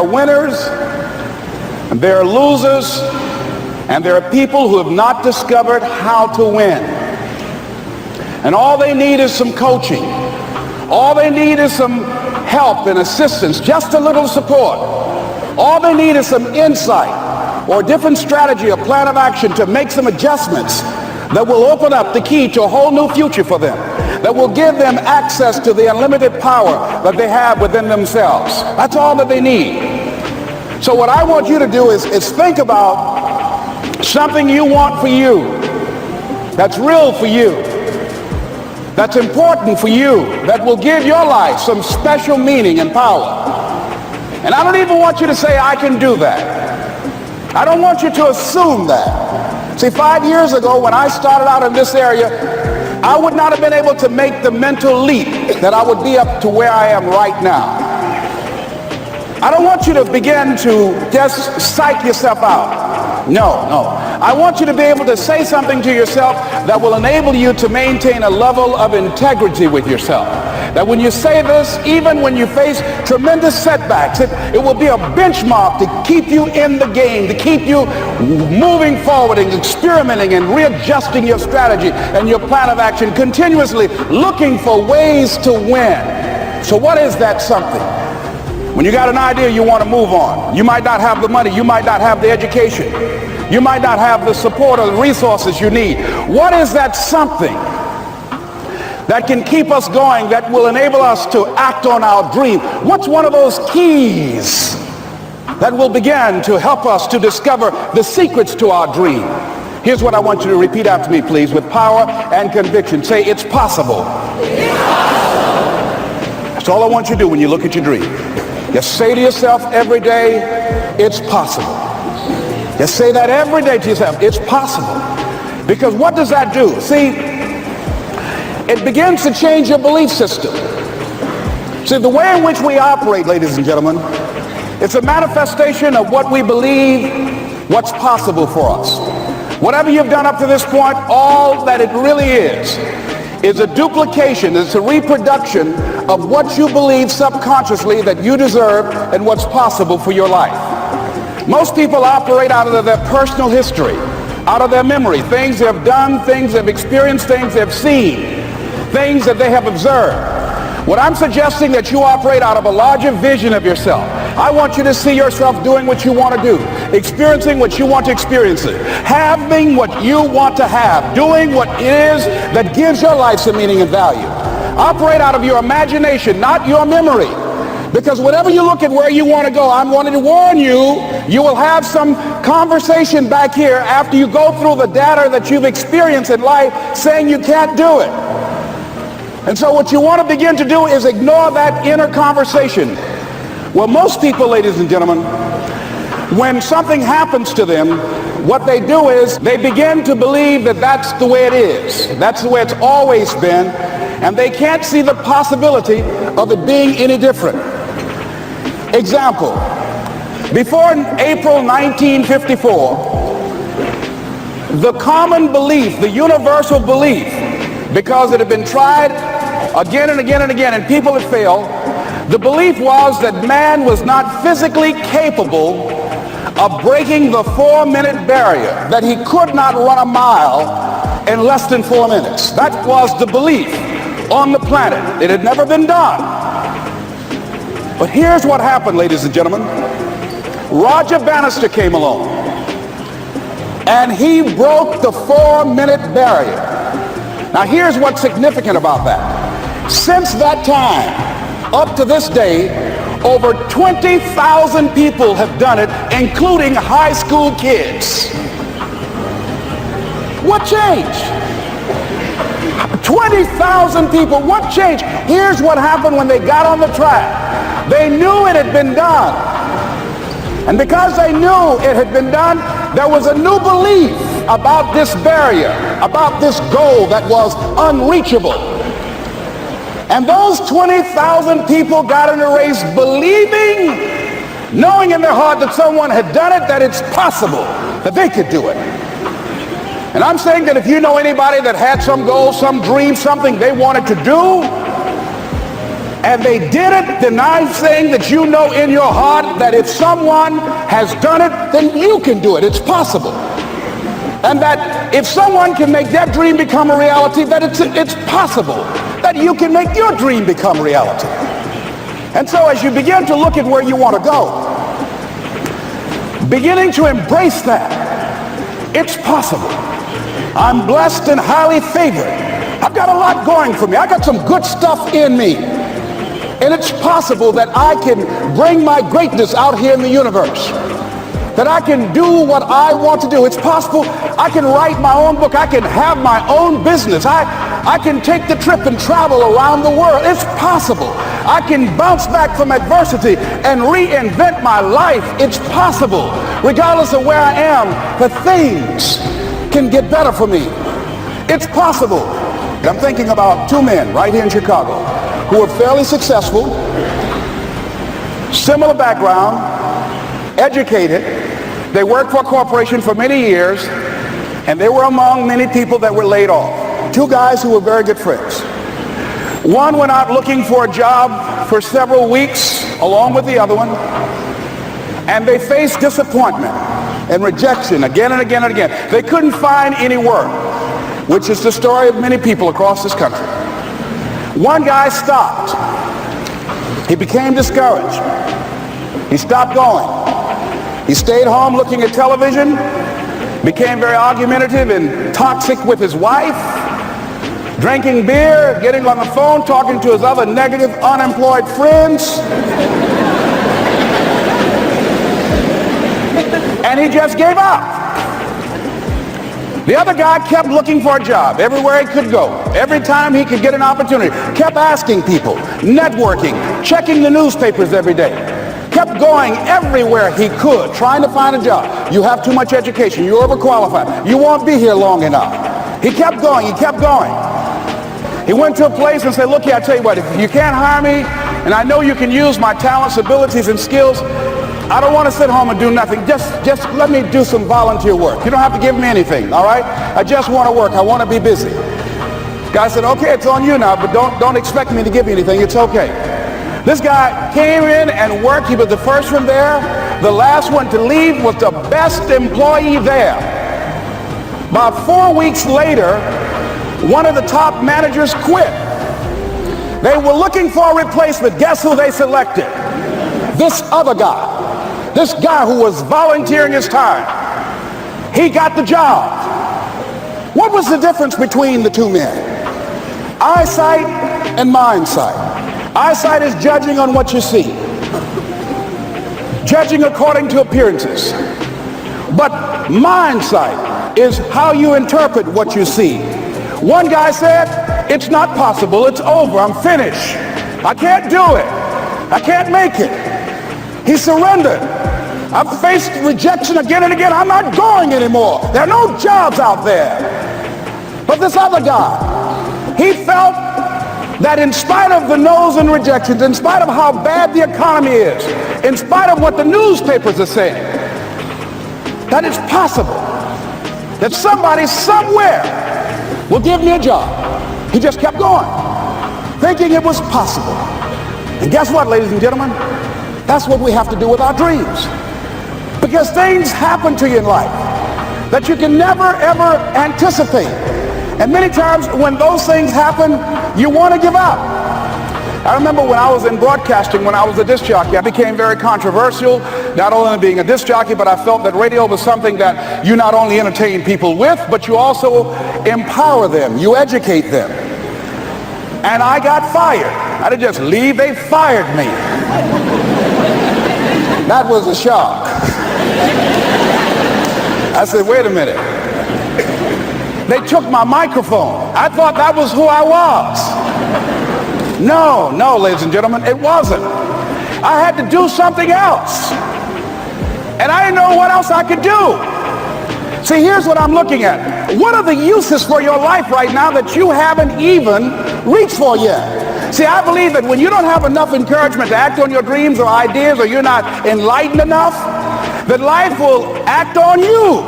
are winners, and there are losers, and there are people who have not discovered how to win. And all they need is some coaching. All they need is some help and assistance, just a little support. All they need is some insight or a different strategy, a plan of action to make some adjustments that will open up the key to a whole new future for them, that will give them access to the unlimited power that they have within themselves. That's all that they need. So what I want you to do is think about something you want for you, that's real for you, that's important for you, that will give your life some special meaning and power. And I don't even want you to say, I can do that. I don't want you to assume that. See, 5 years ago when I started out in this area, I would not have been able to make the mental leap that I would be up to where I am right now. I don't want you to begin to just psych yourself out. No. I want you to be able to say something to yourself that will enable you to maintain a level of integrity with yourself. That when you say this, even when you face tremendous setbacks, it will be a benchmark to keep you in the game, to keep you moving forward and experimenting and readjusting your strategy and your plan of action, continuously looking for ways to win. So what is that something? When you got an idea you want to move on, you might not have the money, you might not have the education, you might not have the support or the resources you need. What is that something that can keep us going, that will enable us to act on our dream? What's one of those keys that will begin to help us to discover the secrets to our dream? Here's what I want you to repeat after me, please, with power and conviction. Say, it's possible. It's possible. That's all I want you to do when you look at your dream. Just say to yourself every day, it's possible. Just say that every day to yourself, it's possible. Because what does that do? See, it begins to change your belief system. See, the way in which we operate, ladies and gentlemen, it's a manifestation of what we believe, what's possible for us. Whatever you've done up to this point, all that it really is a duplication, it's a reproduction of what you believe subconsciously that you deserve and what's possible for your life. Most people operate out of their personal history, out of their memory, things they have done, things they've experienced, things they've seen, things that they have observed. What I'm suggesting that you operate out of a larger vision of yourself. I want you to see yourself doing what you want to do, experiencing what you want to experience, having what you want to have, doing what it is that gives your life some meaning and value. Operate out of your imagination, not your memory. Because whenever you look at where you want to go, I'm wanting to warn you, you will have some conversation back here after you go through the data that you've experienced in life saying you can't do it. And so what you want to begin to do is ignore that inner conversation. Well, most people, ladies and gentlemen, when something happens to them, what they do is they begin to believe that that's the way it is. That's the way it's always been. And they can't see the possibility of it being any different. Example, before April 1954, the common belief, the universal belief, because it had been tried again and again and again and people had failed, the belief was that man was not physically capable of breaking the 4-minute barrier, that he could not run a mile in less than 4 minutes. That was the belief on the planet. It had never been done. But here's what happened, ladies and gentlemen. Roger Bannister came along and he broke the 4-minute barrier. Now here's what's significant about that. Since that time, up to this day, over 20,000 people have done it, including high school kids. What changed? 20,000 people, what changed? Here's what happened when they got on the track. They knew it had been done. And because they knew it had been done, there was a new belief about this barrier, about this goal that was unreachable. And those 20,000 people got in the race believing, knowing in their heart that someone had done it, that it's possible, that they could do it. And I'm saying that if you know anybody that had some goal, some dream, something they wanted to do, And they did it, the nice thing that you know in your heart that if someone has done it, then you can do it. It's possible. And that if someone can make their dream become a reality, that it's possible that you can make your dream become reality. And so as you begin to look at where you want to go, beginning to embrace that, it's possible. I'm blessed and highly favored. I've got a lot going for me. I got some good stuff in me. And it's possible that I can bring my greatness out here in the universe. That I can do what I want to do. It's possible I can write my own book. I can have my own business. I can take the trip and travel around the world. It's possible. I can bounce back from adversity and reinvent my life. It's possible. Regardless of where I am, the things can get better for me. It's possible. I'm thinking about two men right here in Chicago who are fairly successful, similar background, educated. They worked for a corporation for many years, and they were among many people that were laid off. Two guys who were very good friends. One went out looking for a job for several weeks along with the other one, and they faced disappointment and rejection again and again and again. They couldn't find any work, which is the story of many people across this country. One guy stopped. He became discouraged. He stopped going. He stayed home looking at television, became very argumentative and toxic with his wife, drinking beer, getting on the phone, talking to his other negative, unemployed friends. And he just gave up. The other guy kept looking for a job everywhere he could go. Every time he could get an opportunity, kept asking people, networking, checking the newspapers every day. Kept going everywhere he could, trying to find a job. You have too much education. You're overqualified. You won't be here long enough. He kept going. He kept going. He went to a place and said, look here, I tell you what, if you can't hire me, and I know you can use my talents, abilities, and skills, I don't want to sit home and do nothing. Just let me do some volunteer work. You don't have to give me anything, all right? I just want to work. I want to be busy. Guy said, okay, it's on you now, but don't expect me to give you anything. It's okay. This guy came in and worked. He was the first one there. The last one to leave was the best employee there. About 4 weeks later, one of the top managers quit. They were looking for a replacement. Guess who they selected? This other guy. This guy who was volunteering his time. He got the job. What was the difference between the two men? Eyesight and mindsight. Eyesight is judging on what you see. Judging according to appearances. But mindsight is how you interpret what you see. One guy said, it's not possible, it's over, I'm finished. I can't do it. I can't make it. He surrendered. I've faced rejection again and again. I'm not going anymore. There are no jobs out there. But this other guy, he felt that in spite of the no's and rejections, in spite of how bad the economy is, in spite of what the newspapers are saying, that it's possible that somebody somewhere will give me a job. He just kept going, thinking it was possible. And guess what, ladies and gentlemen? That's what we have to do with our dreams. Because things happen to you in life that you can never, ever anticipate. And many times when those things happen, you want to give up. I remember when I was in broadcasting, when I was a disc jockey, I became very controversial, not only being a disc jockey, but I felt that radio was something that you not only entertain people with, but you also empower them, you educate them. And I got fired. I didn't just leave, they fired me. That was a shock. I said, wait a minute. They took my microphone. I thought that was who I was. No, ladies and gentlemen, it wasn't. I had to do something else. And I didn't know what else I could do. See, here's what I'm looking at. What are the uses for your life right now that you haven't even reached for yet? See, I believe that when you don't have enough encouragement to act on your dreams or ideas, or you're not enlightened enough, that life will act on you.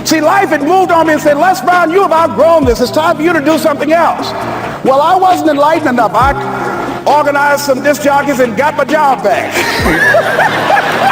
See, life had moved on me and said, Les Brown, you have outgrown this. It's time for you to do something else. Well, I wasn't enlightened enough. organized some disc jockeys and got my job back.